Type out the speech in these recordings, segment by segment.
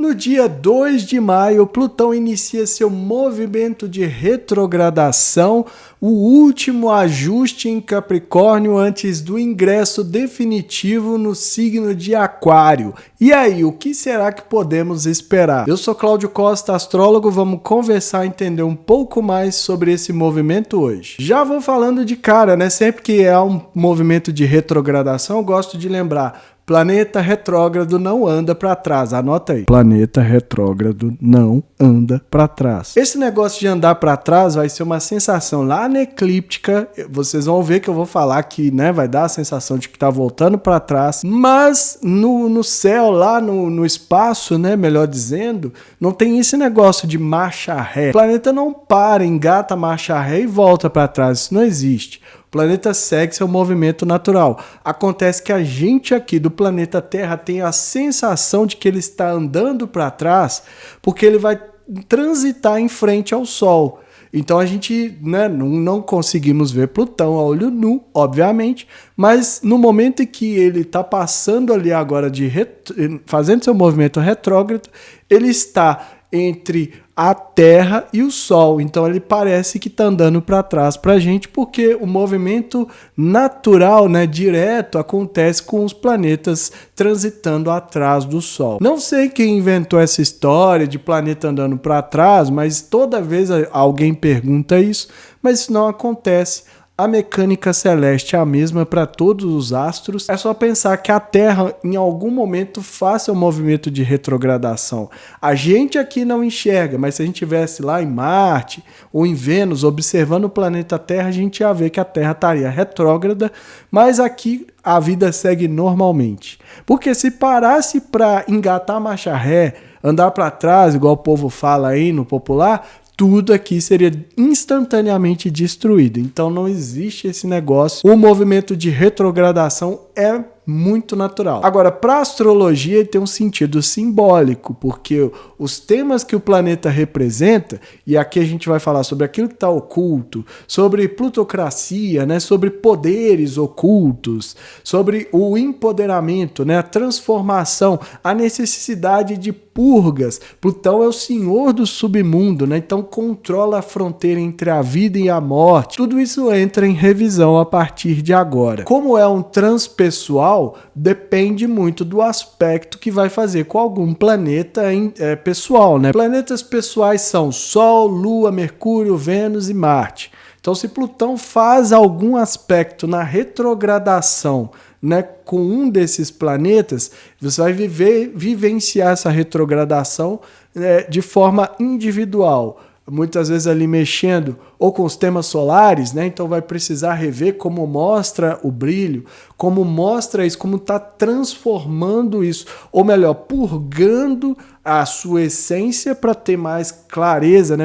No dia 2 de maio, Plutão inicia seu movimento de retrogradação, o último ajuste em Capricórnio antes do ingresso definitivo no signo de Aquário. E aí, o que será que podemos esperar? Eu sou Cláudio Costa, astrólogo, vamos conversar e entender um pouco mais sobre esse movimento hoje. Já vou falando de cara, né? Sempre que há um movimento de retrogradação, eu gosto de lembrar: planeta retrógrado não anda para trás. Anota aí. Planeta retrógrado não anda para trás. Esse negócio de andar para trás vai ser uma sensação lá na eclíptica. Vocês vão ver que eu vou falar que, né, vai dar a sensação de que tá voltando para trás. Mas no céu, lá no espaço, né, melhor dizendo, não tem esse negócio de marcha ré. O planeta não para, engata marcha ré e volta para trás. Isso não existe. O planeta segue seu movimento natural. Acontece que a gente aqui do planeta Terra tem a sensação de que ele está andando para trás porque ele vai transitar em frente ao Sol. Então a gente, né, não conseguimos ver Plutão a olho nu, obviamente, mas no momento em que ele está passando ali agora, fazendo seu movimento retrógrado, ele está entre a Terra e o Sol. Então ele parece que está andando para trás para a gente, porque o movimento natural, né, direto, acontece com os planetas transitando atrás do Sol. Não sei quem inventou essa história de planeta andando para trás, mas toda vez alguém pergunta isso, mas isso não acontece. A mecânica celeste é a mesma para todos os astros. É só pensar que a Terra, em algum momento, faça um movimento de retrogradação. A gente aqui não enxerga, mas se a gente estivesse lá em Marte ou em Vênus, observando o planeta Terra, a gente ia ver que a Terra estaria retrógrada, mas aqui a vida segue normalmente. Porque se parasse para engatar a marcha ré, andar para trás, igual o povo fala aí no popular, tudo aqui seria instantaneamente destruído. Então não existe esse negócio. O movimento de retrogradação é muito natural. Agora, para a astrologia, ele tem um sentido simbólico, porque os temas que o planeta representa, e aqui a gente vai falar sobre aquilo que está oculto, sobre plutocracia, né, sobre poderes ocultos, sobre o empoderamento, né, a transformação, a necessidade de purgas. Plutão é o senhor do submundo, né, então controla a fronteira entre a vida e a morte. Tudo isso entra em revisão a partir de agora. Como é um transpessoal, depende muito do aspecto que vai fazer com algum planeta pessoal, né? Planetas pessoais são Sol, Lua, Mercúrio, Vênus e Marte. Então, se Plutão faz algum aspecto na retrogradação, né, com um desses planetas, você vai vivenciar essa retrogradação de forma individual. Muitas vezes ali mexendo ou com os temas solares, né? Então vai precisar rever como mostra o brilho, como mostra isso, como está transformando isso, ou melhor, purgando a sua essência para ter mais clareza, né?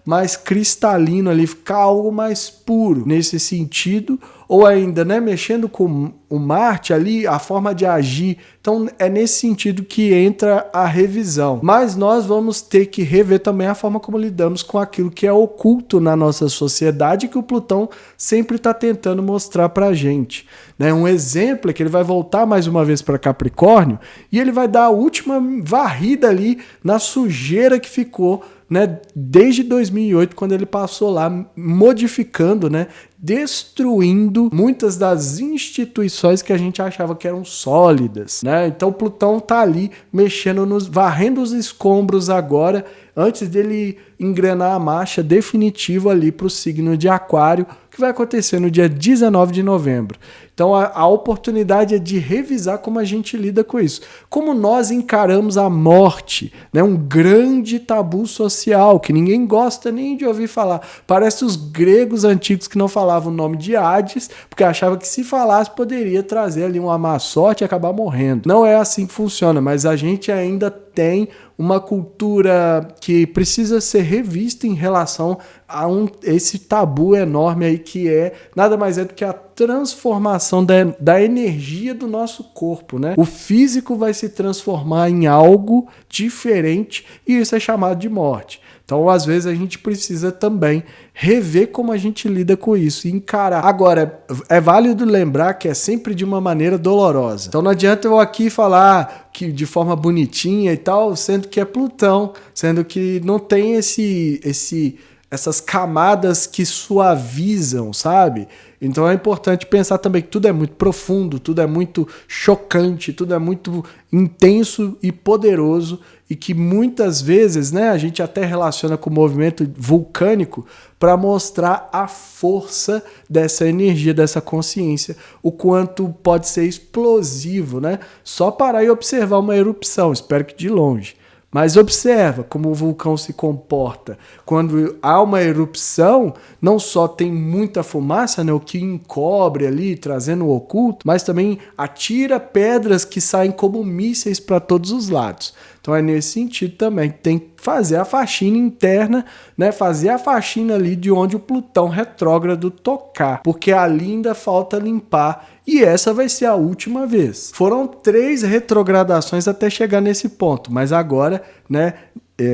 Mais cristalino ali, ficar algo mais puro nesse sentido, ou ainda, né, mexendo com o Marte ali, a forma de agir. Então é nesse sentido que entra a revisão. Mas nós vamos ter que rever também a forma como lidamos com aquilo que é oculto na nossa sociedade, que o Plutão sempre está tentando mostrar para a gente. Né? Um exemplo é que ele vai voltar mais uma vez para Capricórnio e ele vai dar a última varrida ali na sujeira que ficou, né, desde 2008, quando ele passou lá modificando, né, destruindo muitas das instituições que a gente achava que eram sólidas, né? Então Plutão tá ali mexendo varrendo os escombros agora, antes dele engrenar a marcha definitiva ali para o signo de Aquário, que vai acontecer no dia 19 de novembro. Então a oportunidade é de revisar como a gente lida com isso. Como nós encaramos a morte, né? Um grande tabu social que ninguém gosta nem de ouvir falar. Parece os gregos antigos que não falavam o nome de Hades, porque achavam que se falasse poderia trazer ali uma má sorte e acabar morrendo. Não é assim que funciona, mas a gente ainda tem uma cultura que precisa ser revista em relação a esse tabu enorme aí, que é nada mais é do que a transformação da energia do nosso corpo, né? O físico vai se transformar em algo diferente e isso é chamado de morte. Então, às vezes, a gente precisa também rever como a gente lida com isso e encarar. Agora, é válido lembrar que é sempre de uma maneira dolorosa. Então, não adianta eu aqui falar que de forma bonitinha e tal, sendo que é Plutão, sendo que não tem essas camadas que suavizam, sabe? Então é importante pensar também que tudo é muito profundo, tudo é muito chocante, tudo é muito intenso e poderoso e que muitas vezes, né, a gente até relaciona com o movimento vulcânico para mostrar a força dessa energia, dessa consciência, o quanto pode ser explosivo, né? Só parar e observar uma erupção, espero que de longe. Mas observa como o vulcão se comporta. Quando há uma erupção, não só tem muita fumaça, né, o que encobre ali, trazendo o oculto, mas também atira pedras que saem como mísseis para todos os lados. Então é nesse sentido também que tem que fazer a faxina interna, né, fazer a faxina ali de onde o Plutão retrógrado tocar, porque ali ainda falta limpar. E essa vai ser a última vez. Foram 3 retrogradações até chegar nesse ponto, mas agora, né,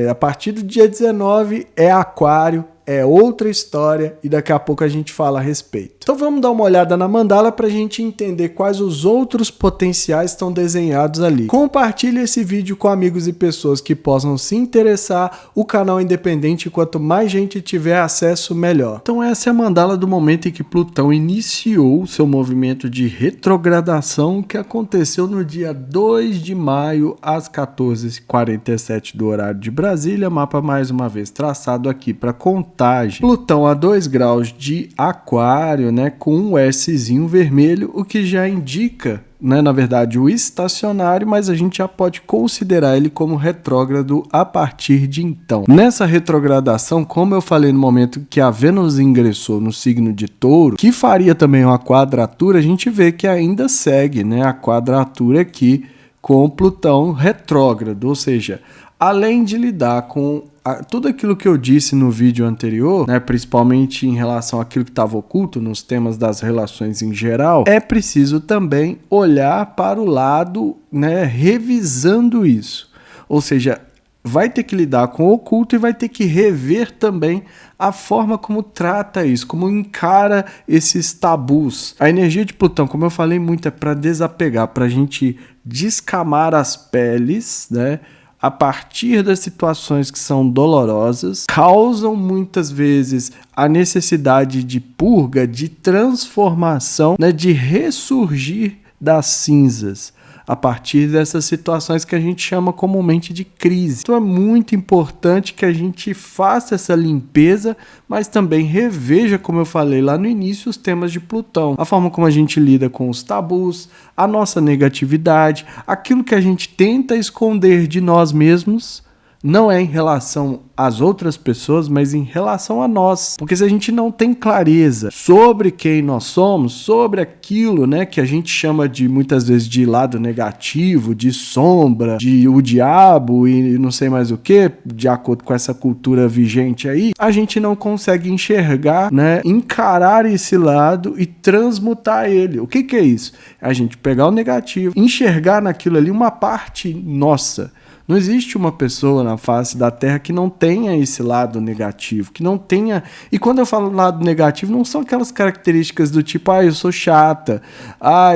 a partir do dia 19 é Aquário, é outra história e daqui a pouco a gente fala a respeito. Então vamos dar uma olhada na mandala para a gente entender quais os outros potenciais estão desenhados ali. Compartilhe esse vídeo com amigos e pessoas que possam se interessar. O canal é independente, quanto mais gente tiver acesso, melhor. Então essa é a mandala do momento em que Plutão iniciou seu movimento de retrogradação, que aconteceu no dia 2 de maio às 14h47 do horário de Brasília. Mapa mais uma vez traçado aqui para contagem. Plutão a 2 graus de Aquário, né, com um Szinho vermelho, o que já indica, né, na verdade, o estacionário, mas a gente já pode considerar ele como retrógrado a partir de então. Nessa retrogradação, como eu falei no momento que a Vênus ingressou no signo de Touro, que faria também uma quadratura, a gente vê que ainda segue, né, a quadratura aqui com o Plutão retrógrado, ou seja, além de lidar com tudo aquilo que eu disse no vídeo anterior, né, principalmente em relação àquilo que estava oculto nos temas das relações em geral, é preciso também olhar para o lado, né, revisando isso. Ou seja, vai ter que lidar com o oculto e vai ter que rever também a forma como trata isso, como encara esses tabus. A energia de Plutão, como eu falei muito, é para desapegar, para a gente descamar as peles, né? A partir das situações que são dolorosas, causam muitas vezes a necessidade de purga, de transformação, né, de ressurgir das cinzas, a partir dessas situações que a gente chama comumente de crise. Então é muito importante que a gente faça essa limpeza, mas também reveja, como eu falei lá no início, os temas de Plutão. A forma como a gente lida com os tabus, a nossa negatividade, aquilo que a gente tenta esconder de nós mesmos, não é em relação às outras pessoas, mas em relação a nós. Porque se a gente não tem clareza sobre quem nós somos, sobre aquilo, né, que a gente chama de muitas vezes de lado negativo, de sombra, de o diabo e não sei mais o que, de acordo com essa cultura vigente aí, a gente não consegue enxergar, né, encarar esse lado e transmutar ele. O que é isso? A gente pegar o negativo, enxergar naquilo ali uma parte nossa. Não existe uma pessoa na face da Terra que não tenha esse lado negativo, que não tenha... E quando eu falo lado negativo, não são aquelas características do tipo, eu sou chata,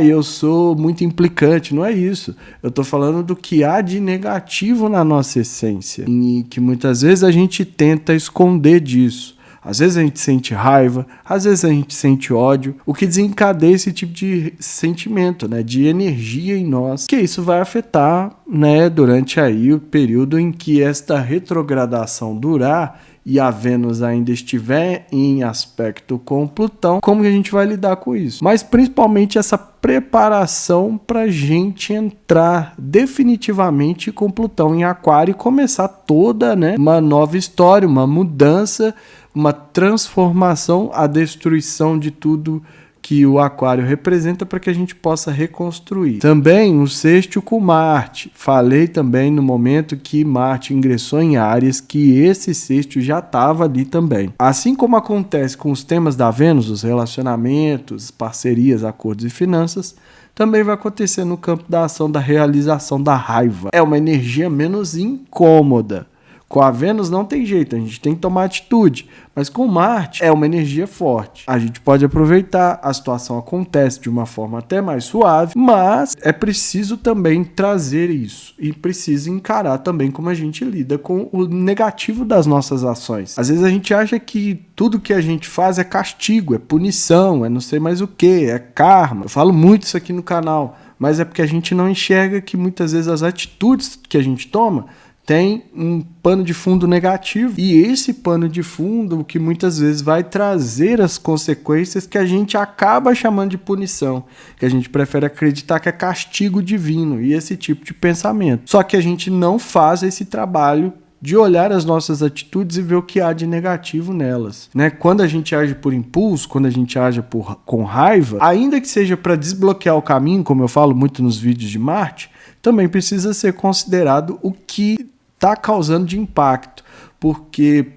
eu sou muito implicante, não é isso. Eu tô falando do que há de negativo na nossa essência, e que muitas vezes a gente tenta esconder disso. Às vezes a gente sente raiva, às vezes a gente sente ódio, o que desencadeia esse tipo de sentimento, né, de energia em nós, que isso vai afetar, né, durante aí o período em que esta retrogradação durar e a Vênus ainda estiver em aspecto com Plutão, como que a gente vai lidar com isso? Mas principalmente essa preparação para a gente entrar definitivamente com Plutão em Aquário e começar toda, né, uma nova história, uma mudança, uma transformação, a destruição de tudo que o Aquário representa para que a gente possa reconstruir. Também o sexto com Marte. Falei também no momento que Marte ingressou em Áries que esse sexto já estava ali também. Assim como acontece com os temas da Vênus, os relacionamentos, parcerias, acordos e finanças, também vai acontecer no campo da ação da realização da raiva. É uma energia menos incômoda. Com a Vênus não tem jeito, a gente tem que tomar atitude. Mas com Marte é uma energia forte. A gente pode aproveitar, a situação acontece de uma forma até mais suave, mas é preciso também trazer isso. E precisa encarar também como a gente lida com o negativo das nossas ações. Às vezes a gente acha que tudo que a gente faz é castigo, é punição, é não sei mais o que, é karma. Eu falo muito isso aqui no canal, mas é porque a gente não enxerga que muitas vezes as atitudes que a gente toma tem um pano de fundo negativo, e esse pano de fundo que muitas vezes vai trazer as consequências que a gente acaba chamando de punição, que a gente prefere acreditar que é castigo divino e esse tipo de pensamento. Só que a gente não faz esse trabalho de olhar as nossas atitudes e ver o que há de negativo nelas, né? Quando a gente age por impulso, quando a gente age com raiva, ainda que seja para desbloquear o caminho, como eu falo muito nos vídeos de Marte, também precisa ser considerado o que está causando de impacto, porque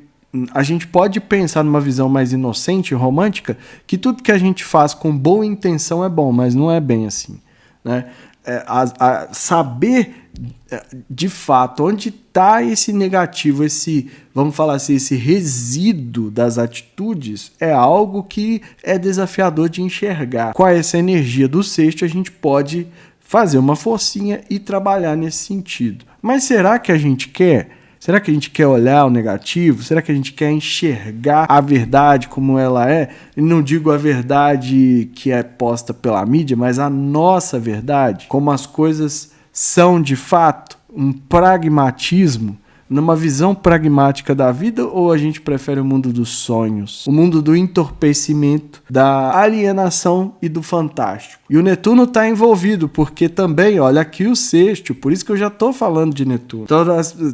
a gente pode pensar numa visão mais inocente e romântica que tudo que a gente faz com boa intenção é bom, mas não é bem assim, né? Saber de fato onde está esse negativo, esse, vamos falar assim, esse resíduo das atitudes é algo que é desafiador de enxergar. Com essa energia do sexto a gente pode fazer uma forcinha e trabalhar nesse sentido. Mas será que a gente quer? Será que a gente quer olhar o negativo? Será que a gente quer enxergar a verdade como ela é? E não digo a verdade que é posta pela mídia, mas a nossa verdade, como as coisas são de fato, um pragmatismo, numa visão pragmática da vida, ou a gente prefere o mundo dos sonhos, o mundo do entorpecimento, da alienação e do fantástico? E o Netuno está envolvido, porque também, olha aqui o sexto, por isso que eu já estou falando de Netuno. Então,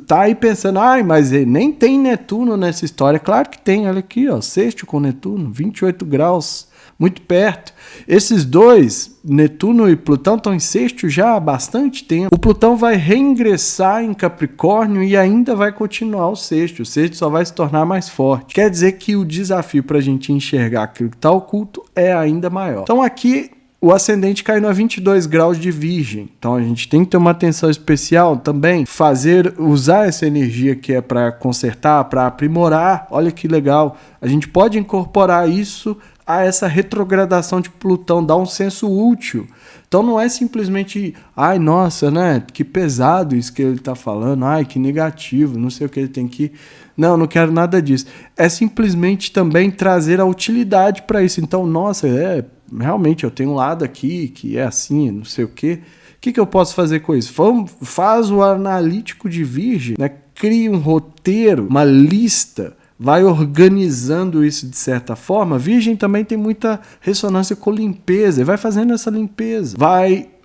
tá aí pensando, mas nem tem Netuno nessa história. Claro que tem, olha aqui, ó, sexto com Netuno, 28 graus, muito perto. Esses dois, Netuno e Plutão, estão em sexto já há bastante tempo. O Plutão vai reingressar em Capricórnio e ainda vai continuar o sexto. O sexto só vai se tornar mais forte. Quer dizer que o desafio para a gente enxergar aquilo que está oculto é ainda maior. Então aqui o ascendente caindo a 22 graus de Virgem. Então a gente tem que ter uma atenção especial também, usar essa energia que é para consertar, para aprimorar. Olha que legal. A gente pode incorporar isso a essa retrogradação de Plutão, dá um senso útil. Então não é simplesmente, nossa, né, que pesado isso que ele está falando, que negativo, não sei o que ele tem que... Não quero nada disso. É simplesmente também trazer a utilidade para isso. Então, nossa, realmente eu tenho um lado aqui que é assim, não sei o quê. O que eu posso fazer com isso? Faz o analítico de Virgem, né? Cria um roteiro, uma lista, vai organizando isso de certa forma. Virgem também tem muita ressonância com limpeza, vai fazendo essa limpeza.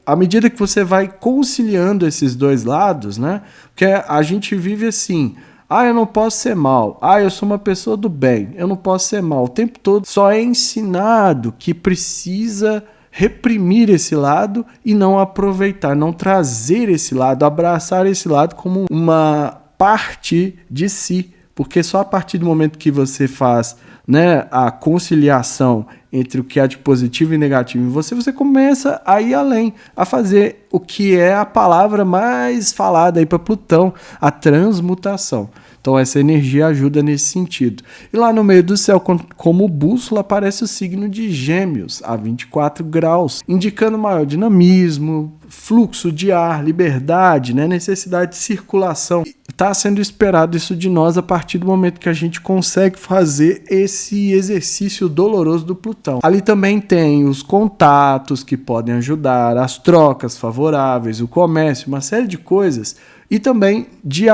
À medida que você vai conciliando esses dois lados, né? Porque a gente vive assim, eu não posso ser mal, eu sou uma pessoa do bem, eu não posso ser mal. O tempo todo só é ensinado que precisa reprimir esse lado e não aproveitar, não trazer esse lado, abraçar esse lado como uma parte de si. Porque só a partir do momento que você faz, né, a conciliação entre o que há de positivo e negativo em você começa a ir além, a fazer o que é a palavra mais falada aí para Plutão, a transmutação. Então essa energia ajuda nesse sentido. E lá no meio do céu, como bússola, aparece o signo de Gêmeos, a 24 graus, indicando maior dinamismo, fluxo de ar, liberdade, né, necessidade de circulação. Está sendo esperado isso de nós a partir do momento que a gente consegue fazer esse exercício doloroso do Plutão. Ali também tem os contatos que podem ajudar, as trocas favoráveis, o comércio, uma série de coisas, e também de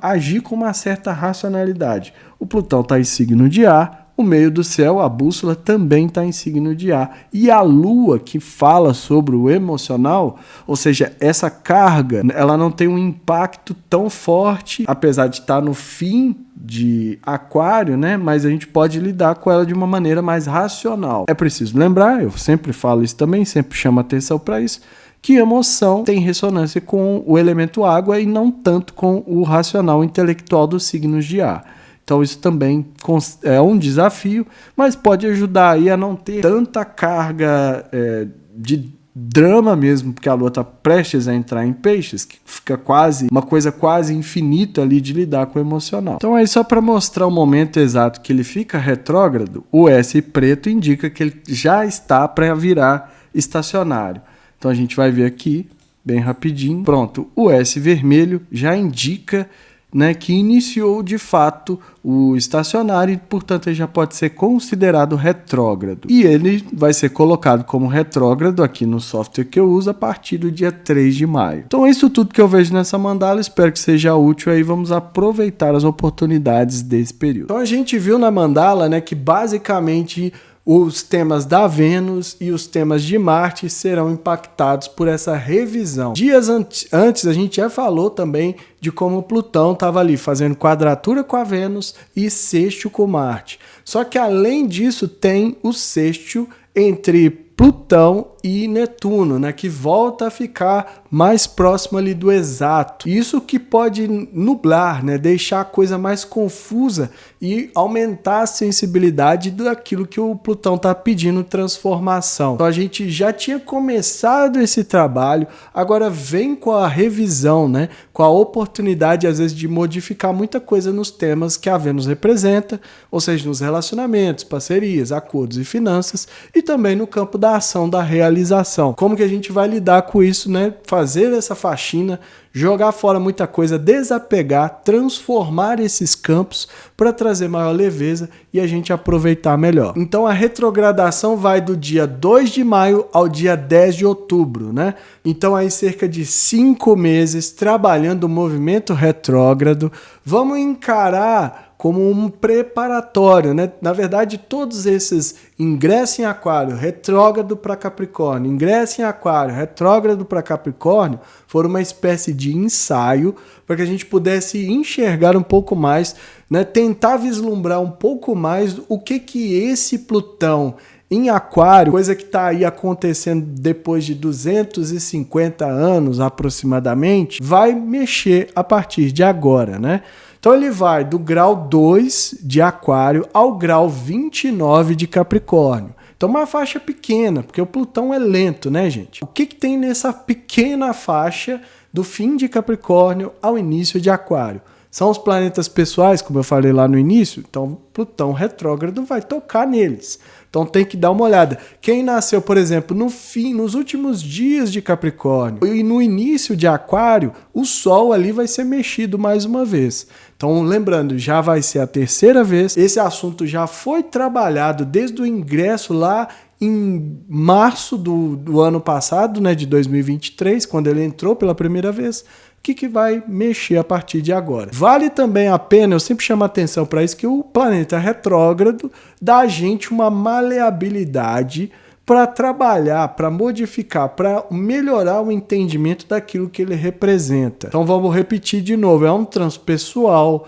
agir com uma certa racionalidade. O Plutão está em signo de ar, o meio do céu, a bússola, também está em signo de ar. E a Lua, que fala sobre o emocional, ou seja, essa carga, ela não tem um impacto tão forte, apesar de estar no fim de Aquário, né? Mas a gente pode lidar com ela de uma maneira mais racional. É preciso lembrar, eu sempre falo isso também, sempre chamo atenção para isso, que emoção tem ressonância com o elemento água e não tanto com o racional intelectual dos signos de ar. Então isso também é um desafio, mas pode ajudar aí a não ter tanta carga de drama mesmo, porque a Lua está prestes a entrar em Peixes, que fica quase uma coisa quase infinita ali de lidar com o emocional. Então aí só para mostrar o momento exato que ele fica retrógrado, o S preto indica que ele já está para virar estacionário. Então a gente vai ver aqui bem rapidinho. Pronto, o S vermelho já indica, né, que iniciou de fato o estacionário e, portanto, ele já pode ser considerado retrógrado. E ele vai ser colocado como retrógrado aqui no software que eu uso a partir do dia 3 de maio. Então é isso tudo que eu vejo nessa mandala, espero que seja útil aí, vamos aproveitar as oportunidades desse período. Então a gente viu na mandala, né, que basicamente os temas da Vênus e os temas de Marte serão impactados por essa revisão. Dias antes a gente já falou também de como Plutão estava ali fazendo quadratura com a Vênus e sexto com Marte. Só que além disso tem o sexto entre Plutão e Netuno, né, que volta a ficar mais próximo ali do exato. Isso que pode nublar, né, deixar a coisa mais confusa e aumentar a sensibilidade daquilo que o Plutão está pedindo transformação. Então a gente já tinha começado esse trabalho, agora vem com a revisão, né, com a oportunidade às vezes de modificar muita coisa nos temas que a Vênus representa, ou seja, nos relacionamentos, parcerias, acordos e finanças, e também no campo da ação, da realização. Como que a gente vai lidar com isso, né? Fazer essa faxina, jogar fora muita coisa, desapegar, transformar esses campos para trazer maior leveza e a gente aproveitar melhor. Então a retrogradação vai do dia 2 de maio ao dia 10 de outubro, né? Então aí cerca de 5 meses trabalhando o movimento retrógrado. Vamos encarar como um preparatório, né? Na verdade, todos esses ingresso em Aquário, retrógrado para Capricórnio, ingresso em Aquário, retrógrado para Capricórnio, foram uma espécie de ensaio para que a gente pudesse enxergar um pouco mais, né? Tentar vislumbrar um pouco mais o que esse Plutão em Aquário, coisa que está aí acontecendo depois de 250 anos aproximadamente, vai mexer a partir de agora, né? Então ele vai do grau 2 de Aquário ao grau 29 de Capricórnio. Então uma faixa pequena, porque o Plutão é lento, né, gente? O que tem nessa pequena faixa do fim de Capricórnio ao início de Aquário? São os planetas pessoais, como eu falei lá no início, então Plutão retrógrado vai tocar neles. Então tem que dar uma olhada. Quem nasceu, por exemplo, nos últimos dias de Capricórnio e no início de Aquário, o Sol ali vai ser mexido mais uma vez. Então, lembrando, já vai ser a terceira vez. Esse assunto já foi trabalhado desde o ingresso lá em março do ano passado, né, de 2023, quando ele entrou pela primeira vez. O que vai mexer a partir de agora? Vale também a pena, eu sempre chamo a atenção para isso, que o planeta retrógrado dá a gente uma maleabilidade para trabalhar, para modificar, para melhorar o entendimento daquilo que ele representa. Então vamos repetir de novo, é um transpessoal,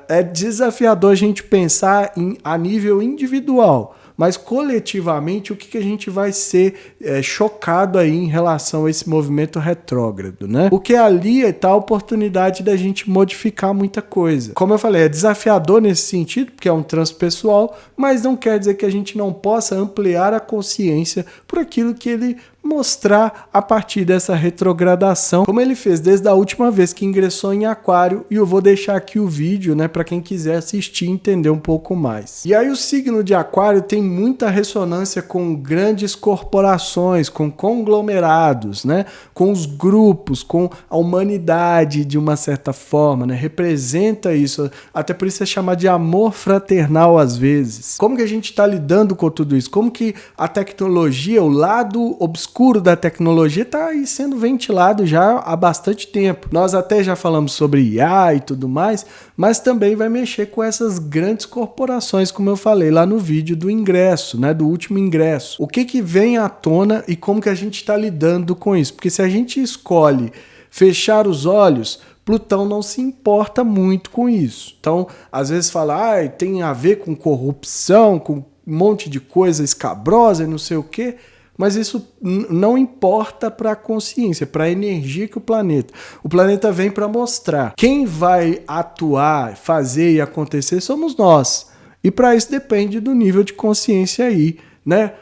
é desafiador a gente pensar a nível individual, mas coletivamente o que a gente vai ser chocado aí em relação a esse movimento retrógrado, né? Porque ali está a oportunidade da gente modificar muita coisa. Como eu falei, é desafiador nesse sentido, porque é um transpessoal, mas não quer dizer que a gente não possa ampliar a consciência por aquilo que ele mostrar a partir dessa retrogradação, como ele fez desde a última vez que ingressou em Aquário, e eu vou deixar aqui o vídeo, né, para quem quiser assistir e entender um pouco mais. E aí o signo de Aquário tem muita ressonância com grandes corporações, com conglomerados, né, com os grupos, com a humanidade de uma certa forma, né, representa isso, até por isso é chamado de amor fraternal às vezes. Como que a gente está lidando com tudo isso? Como que a tecnologia, o lado obscuro da tecnologia está aí sendo ventilado já há bastante tempo. Nós até já falamos sobre IA e tudo mais, mas também vai mexer com essas grandes corporações, como eu falei lá no vídeo do ingresso, né, do último ingresso. O que vem à tona e como que a gente está lidando com isso? Porque se a gente escolhe fechar os olhos, Plutão não se importa muito com isso. Então, às vezes fala, tem a ver com corrupção, com um monte de coisa escabrosa e não sei o quê. Mas isso não importa para a consciência, para a energia que o planeta vem para mostrar. Quem vai atuar, fazer e acontecer somos nós. E para isso depende do nível de consciência aí, né,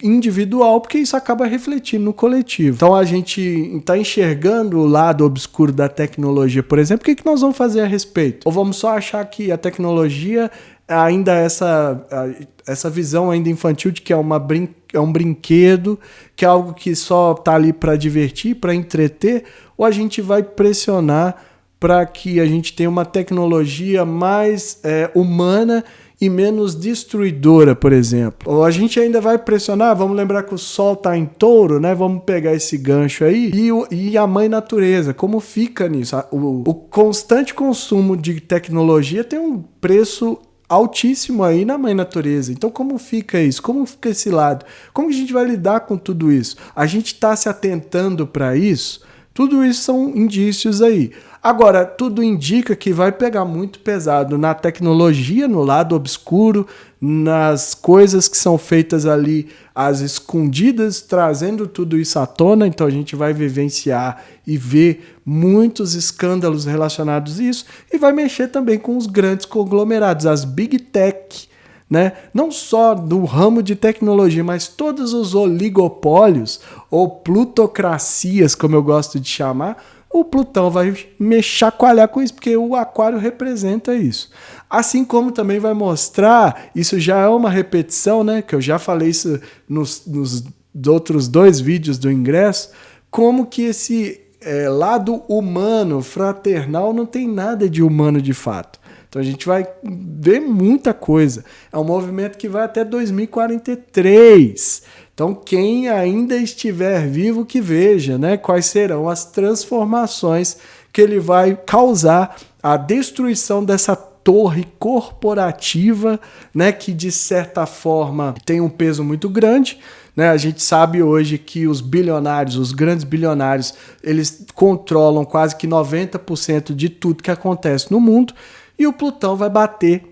individual, porque isso acaba refletindo no coletivo. Então a gente está enxergando o lado obscuro da tecnologia, por exemplo, o que nós vamos fazer a respeito? Ou vamos só achar que a tecnologia ainda essa visão ainda infantil de que é um brinquedo, que é algo que só está ali para divertir, para entreter, ou a gente vai pressionar para que a gente tenha uma tecnologia mais humana e menos destruidora, por exemplo. Ou a gente ainda vai pressionar, vamos lembrar que o Sol está em Touro, né? Vamos pegar esse gancho aí, e a mãe natureza, como fica nisso? O constante consumo de tecnologia tem um preço altíssimo aí na mãe natureza. Então como fica isso? Como fica esse lado? Como a gente vai lidar com tudo isso? A gente está se atentando para isso? Tudo isso são indícios aí. Agora, tudo indica que vai pegar muito pesado na tecnologia, no lado obscuro, nas coisas que são feitas ali às escondidas, trazendo tudo isso à tona. Então a gente vai vivenciar e ver muitos escândalos relacionados a isso e vai mexer também com os grandes conglomerados, as Big Tech, né? Não só do ramo de tecnologia, mas todos os oligopólios ou plutocracias, como eu gosto de chamar. O Plutão vai chacoalhar com isso, porque o Aquário representa isso. Assim como também vai mostrar, isso já é uma repetição, né? Que eu já falei isso nos outros 2 vídeos do ingresso, como que esse lado humano, fraternal, não tem nada de humano de fato. Então a gente vai ver muita coisa. É um movimento que vai até 2043. Então quem ainda estiver vivo que veja, né, quais serão as transformações que ele vai causar, a destruição dessa torre corporativa, né, que de certa forma tem um peso muito grande. Né? A gente sabe hoje que os bilionários, os grandes bilionários, eles controlam quase que 90% de tudo que acontece no mundo. E o Plutão vai bater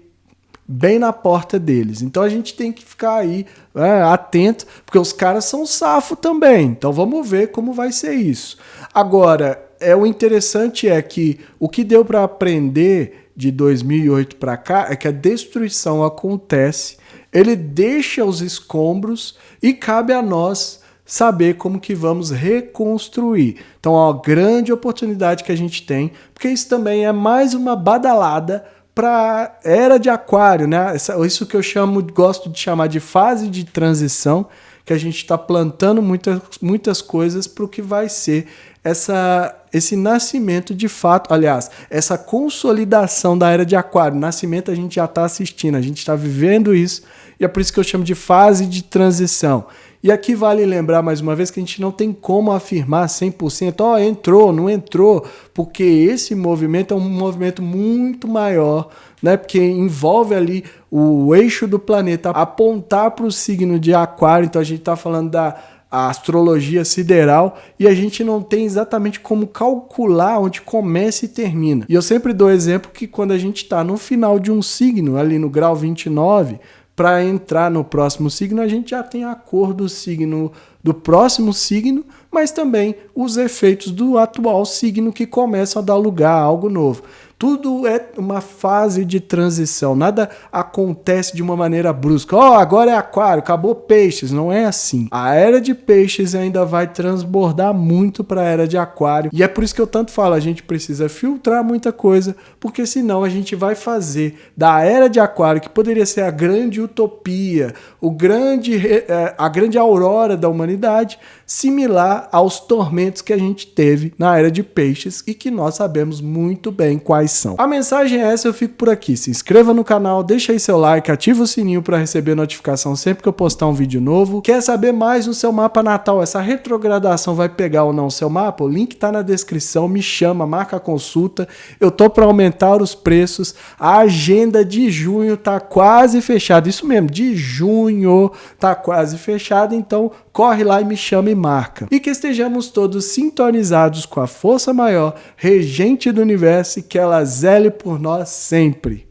bem na porta deles. Então a gente tem que ficar aí atento, porque os caras são safo também. Então vamos ver como vai ser isso. Agora, o interessante é que o que deu para aprender de 2008 para cá é que a destruição acontece, ele deixa os escombros e cabe a nós saber como que vamos reconstruir. Então é uma grande oportunidade que a gente tem, porque isso também é mais uma badalada para a era de Aquário, né? Isso que eu gosto de chamar de fase de transição, que a gente está plantando muitas coisas para o que vai ser esse nascimento de fato, aliás, essa consolidação da era de Aquário. Nascimento a gente já está assistindo, a gente está vivendo isso, e é por isso que eu chamo de fase de transição. E aqui vale lembrar mais uma vez que a gente não tem como afirmar 100%, entrou, não entrou, porque esse movimento é um movimento muito maior, né? Porque envolve ali o eixo do planeta apontar para o signo de Aquário. Então a gente está falando da astrologia sideral e a gente não tem exatamente como calcular onde começa e termina. E eu sempre dou exemplo que quando a gente está no final de um signo, ali no grau 29, para entrar no próximo signo, a gente já tem a cor do signo do próximo signo, mas também os efeitos do atual signo que começam a dar lugar a algo novo. Tudo é uma fase de transição, nada acontece de uma maneira brusca. Agora é Aquário, acabou Peixes, não é assim. A era de Peixes ainda vai transbordar muito para a era de Aquário, e é por isso que eu tanto falo, a gente precisa filtrar muita coisa, porque senão a gente vai fazer da era de Aquário, que poderia ser a grande utopia, a grande aurora da humanidade, similar aos tormentos que a gente teve na era de Peixes e que nós sabemos muito bem quais são. A mensagem é essa, eu fico por aqui. Se inscreva no canal, deixa aí seu like, ativa o sininho para receber notificação sempre que eu postar um vídeo novo. Quer saber mais do seu mapa natal? Essa retrogradação vai pegar ou não o seu mapa? O link tá na descrição, me chama, marca a consulta. Eu tô para aumentar os preços. A agenda de junho tá quase fechada. Isso mesmo, de junho tá quase fechada, então corre lá e me chama e marca. E que estejamos todos sintonizados com a força maior, regente do universo, e que ela zele por nós sempre.